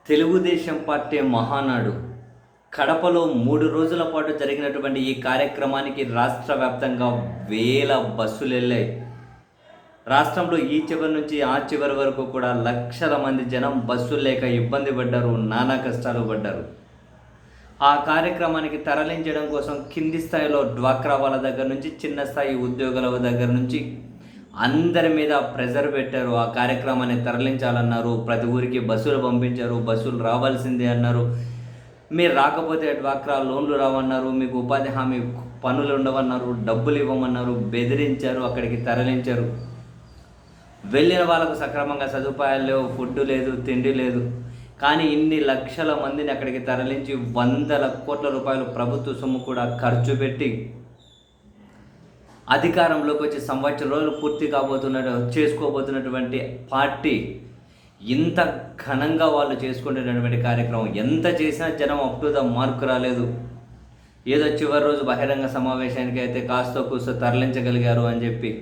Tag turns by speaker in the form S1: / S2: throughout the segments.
S1: Telugu Desam party Mahanadu కడపలో 3 రోజుల పాటు జరిగినటువంటి ఈ కార్యక్రమానికి రాష్ట్ర వ్యాప్తంగా వేల బస్సులు వెళ్ళాయి. రాష్ట్రంలో ఈ చివరి నుంచి ఆ చివరి వరకు కూడా లక్షల మంది జనం బస్సులు లేక ఇబ్బంది పడ్డారు, నానా కష్టాలు పడ్డారు. ఆ కార్యక్రమానికి తరలించడం కోసం కింది స్థాయిలో డ్వాక్రా వాళ్ళ దగ్గర నుంచి చిన్న స్థాయి ఉద్యోగుల దగ్గర నుంచి అందరి మీద ప్రెజర్ పెట్టారు. ఆ కార్యక్రమాన్ని తరలించాలన్నారు. ప్రతి ఊరికి బస్సులు పంపించారు. బస్సులు రావాల్సిందే అన్నారు. మీరు రాకపోతే డ్వాక్రా లోన్లు రావన్నారు. మీకు ఉపాధి హామీ పనులు ఉండవన్నారు. డబ్బులు ఇవ్వమన్నారు. బెదిరించారు. అక్కడికి తరలించారు. వెళ్ళిన వాళ్ళకు సక్రమంగా సదుపాయాలు లేవు, ఫుడ్ లేదు, తిండి లేదు. కానీ ఇన్ని లక్షల మందిని అక్కడికి తరలించి వందల కోట్ల రూపాయలు ప్రభుత్వ సొమ్ము కూడా ఖర్చు పెట్టి అధికారంలోకి వచ్చి సంవత్సరం రోజులు పూర్తి చేసుకోబోతున్నటువంటి పార్టీ ఇంత ఘనంగా వాళ్ళు చేసుకుంటున్నటువంటి కార్యక్రమం ఎంత చేసినా జనం అప్ టు ద మార్క్ రాలేదు. ఏదో చివరి రోజు బహిరంగ సమావేశానికి అయితే కాస్తో కూస్తో తరలించగలిగారు అని చెప్పి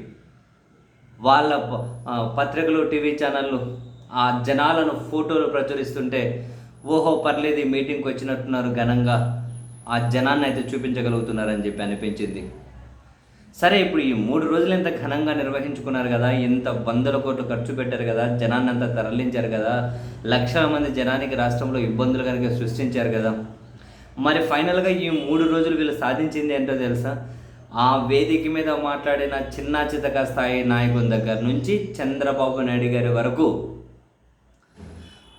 S1: వాళ్ళ పత్రికలు, టీవీ ఛానళ్ళు ఆ జనాలను ఫోటోలు ప్రచురిస్తుంటే ఓహో పర్లేదు ఈ మీటింగ్కి వచ్చినట్టున్నారు, ఘనంగా ఆ జనాన్ని అయితే చూపించగలుగుతున్నారని చెప్పి అనిపించింది. సరే, ఇప్పుడు ఈ 3 రోజులు ఎంత ఘనంగా నిర్వహించుకున్నారు కదా, ఎంత వందల కోట్లు ఖర్చు పెట్టారు కదా, జనాన్ని అంతా తరలించారు కదా, లక్షల మంది జనానికి రాష్ట్రంలో ఇబ్బందులు కనుక సృష్టించారు కదా. మరి ఫైనల్గా ఈ 3 రోజులు వీళ్ళు సాధించింది ఏంటో తెలుసా? ఆ వేదిక మీద మాట్లాడిన చిన్న చితక స్థాయి నాయకుల దగ్గర నుంచి చంద్రబాబు నాయుడు గారి వరకు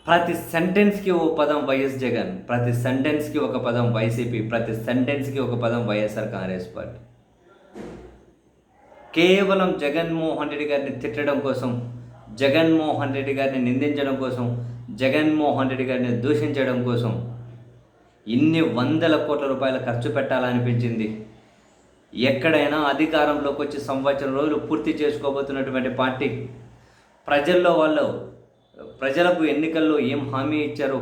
S1: ప్రతి సెంటెన్స్కి ఓ పదం వైఎస్ జగన్, ప్రతి సెంటెన్స్కి ఒక పదం వైసీపీ, ప్రతి సెంటెన్స్కి ఒక పదం వైఎస్ఆర్ కాంగ్రెస్ పార్టీ. కేవలం జగన్మోహన్ రెడ్డి గారిని తిట్టడం కోసం, జగన్మోహన్ రెడ్డి గారిని నిందించడం కోసం, జగన్మోహన్ రెడ్డి గారిని దూషించడం కోసం ఇన్ని వందల కోట్ల రూపాయలు ఖర్చు పెట్టాలనిపించింది. ఎక్కడైనా అధికారంలోకి వచ్చి సంవత్సరం రోజులు పూర్తి చేసుకోబోతున్నటువంటి పార్టీ ప్రజలకు ఎన్నికల్లో ఏం హామీ ఇచ్చారో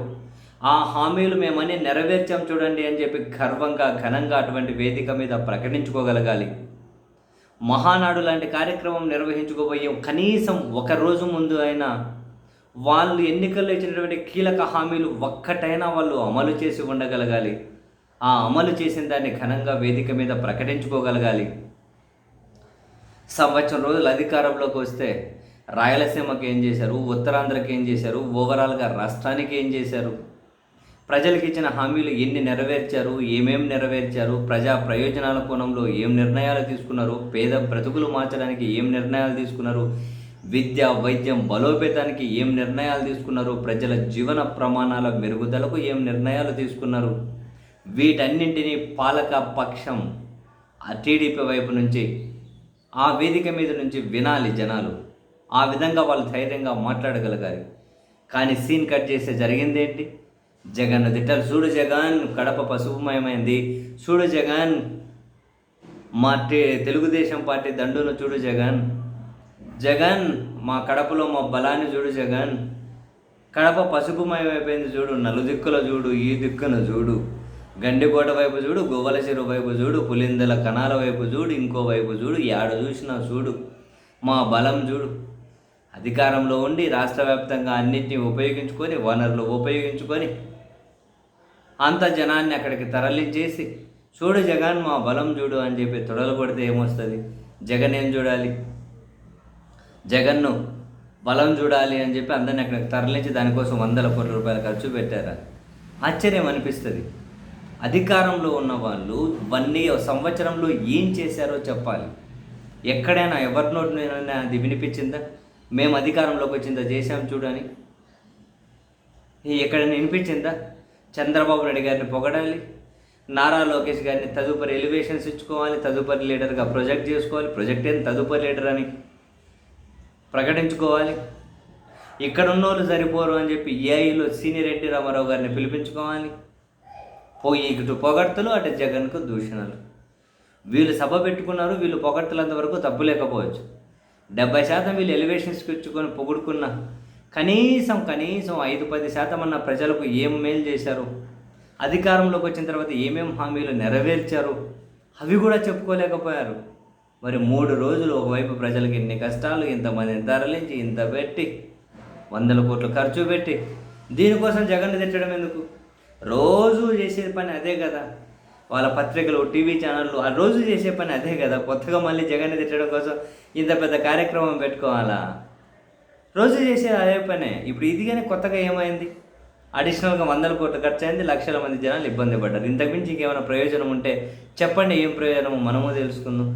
S1: ఆ హామీలు మేమని నెరవేర్చాం చూడండి అని చెప్పి గర్వంగా ఘనంగా అటువంటి వేదిక మీద ప్రకటించుకోగలగాలి. మహానాడు లాంటి కార్యక్రమం నిర్వహించుకోబోయే కనీసం ఒక రోజు ముందు అయినా వాళ్ళు ఎన్నికల్లో ఇచ్చినటువంటి కీలక హామీలు ఒక్కటైనా వాళ్ళు అమలు చేసి ఉండగలగాలి. ఆ అమలు చేసిన దాన్ని ఘనంగా వేదిక మీద ప్రకటించుకోగలగాలి. సంవత్సరం రోజులు అధికారంలోకి వస్తే రాయలసీమకి ఏం చేశారు, ఉత్తరాంధ్రకి ఏం చేశారు, ఓవరాల్గా రాష్ట్రానికి ఏం చేశారు, ప్రజలకు ఇచ్చిన హామీలు ఎన్ని నెరవేర్చారు, ఏమేమి నెరవేర్చారు, ప్రజా ప్రయోజనాల కోణంలో ఏం నిర్ణయాలు తీసుకున్నారు, పేద బ్రతుకులు మార్చడానికి ఏం నిర్ణయాలు తీసుకున్నారు, విద్య వైద్యం బలోపేతానికి ఏం నిర్ణయాలు తీసుకున్నారు, ప్రజల జీవన ప్రమాణాల మెరుగుదలకు ఏం నిర్ణయాలు తీసుకున్నారు, వీటన్నింటినీ పాలక పక్షం టీడీపీ వైపు నుంచి ఆ వేదిక మీద నుంచి వినాలి జనాలు. ఆ విధంగా వాళ్ళు ధైర్యంగా మాట్లాడగలగాలి. కానీ సీన్ కట్ చేస్తే జరిగిందేంటి? జగన్ తిట్టారు. చూడు జగన్, కడప పసుపుమయమైంది. చూడు జగన్, మా తెలుగుదేశం పార్టీ దండును చూడు జగన్. జగన్, మా కడపలో మా బలాన్ని చూడు జగన్. కడప పసుపుమయమైపోయింది చూడు. నలుదిక్కుల చూడు, ఈ దిక్కున చూడు, గండికోట వైపు చూడు, గువ్వల చెరువు వైపు చూడు, పులిందల కణాల వైపు చూడు, ఇంకో వైపు చూడు, ఏడ చూసినా చూడు, మా బలం చూడు. అధికారంలో ఉండి రాష్ట్ర వ్యాప్తంగా అన్నింటినీ ఉపయోగించుకొని, వనరులు ఉపయోగించుకొని అంత జనాన్ని అక్కడికి తరలించేసి చూడు జగన్ మా బలం చూడు అని చెప్పి తొడలు కొడితే ఏమొస్తుంది? జగన్ ఏం చూడాలి? జగన్ను బలం చూడాలి అని చెప్పి అందరిని అక్కడికి తరలించి దానికోసం వందల కోట్ల రూపాయలు ఖర్చు పెట్టారా? ఆశ్చర్యం అనిపిస్తుంది. అధికారంలో ఉన్న వాళ్ళు సంవత్సరంలో ఏం చేశారో చెప్పాలి. ఎక్కడైనా ఎవరి నోటినైనా అది వినిపించిందా? మేము అధికారంలోకి వచ్చిందా చేశాం చూడని ఎక్కడైనా వినిపించిందా? చంద్రబాబు నాయుడు గారిని పొగడాలి, నారా లోకేష్ గారిని తదుపరి ఎలివేషన్స్ ఇచ్చుకోవాలి, తదుపరి లీడర్గా ప్రొజెక్ట్ చేసుకోవాలి, ప్రొజెక్ట్ అయిన తదుపరి లీడర్ అని ప్రకటించుకోవాలి. ఇక్కడ ఉన్నోళ్ళు సరిపోరు అని చెప్పి ఏఐలో సీనియర్ ఎన్టీ రామారావు గారిని పిలిపించుకోవాలి. ఇటు పొగడ్తలు, అటు జగన్కు దూషణలు. వీళ్ళు సభ పెట్టుకున్నారు, వీళ్ళు పొగడ్తలంతవరకు తప్పు లేకపోవచ్చు. 70% వీళ్ళు ఎలివేషన్స్కి ఇచ్చుకొని పొగుడుకున్న కనీసం 5-10% అన్న ప్రజలకు ఏం మేలు చేశారు, అధికారంలోకి వచ్చిన తర్వాత ఏమేం హామీలు నెరవేర్చారు, అవి కూడా చెప్పుకోలేకపోయారు. మరి 3 రోజులు ఒకవైపు ప్రజలకు ఎన్ని కష్టాలు, ఇంతమందిని తరలించి ఇంత పెట్టి 100 కోట్లు ఖర్చు పెట్టి దీనికోసం జగన్ తిట్టడం ఎందుకు? రోజు చేసే పని అదే కదా. వాళ్ళ పత్రికలు, టీవీ ఛానళ్ళు ఆ రోజు చేసే పని అదే కదా. కొత్తగా మళ్ళీ జగన్ తిట్టడం కోసం ఇంత పెద్ద కార్యక్రమం పెట్టుకోవాలా? రోజు చేసే అదే పనే. ఇప్పుడు ఇది కానీ కొత్తగా ఏమైంది? అడిషనల్గా 100 కోట్లు ఖర్చు అయింది, లక్షల మంది జనాలు ఇబ్బంది పడ్డారు. ఇంతకుమించి ఇంకేమైనా ప్రయోజనం ఉంటే చెప్పండి, ఏం ప్రయోజనమో మనము తెలుసుకుందాం.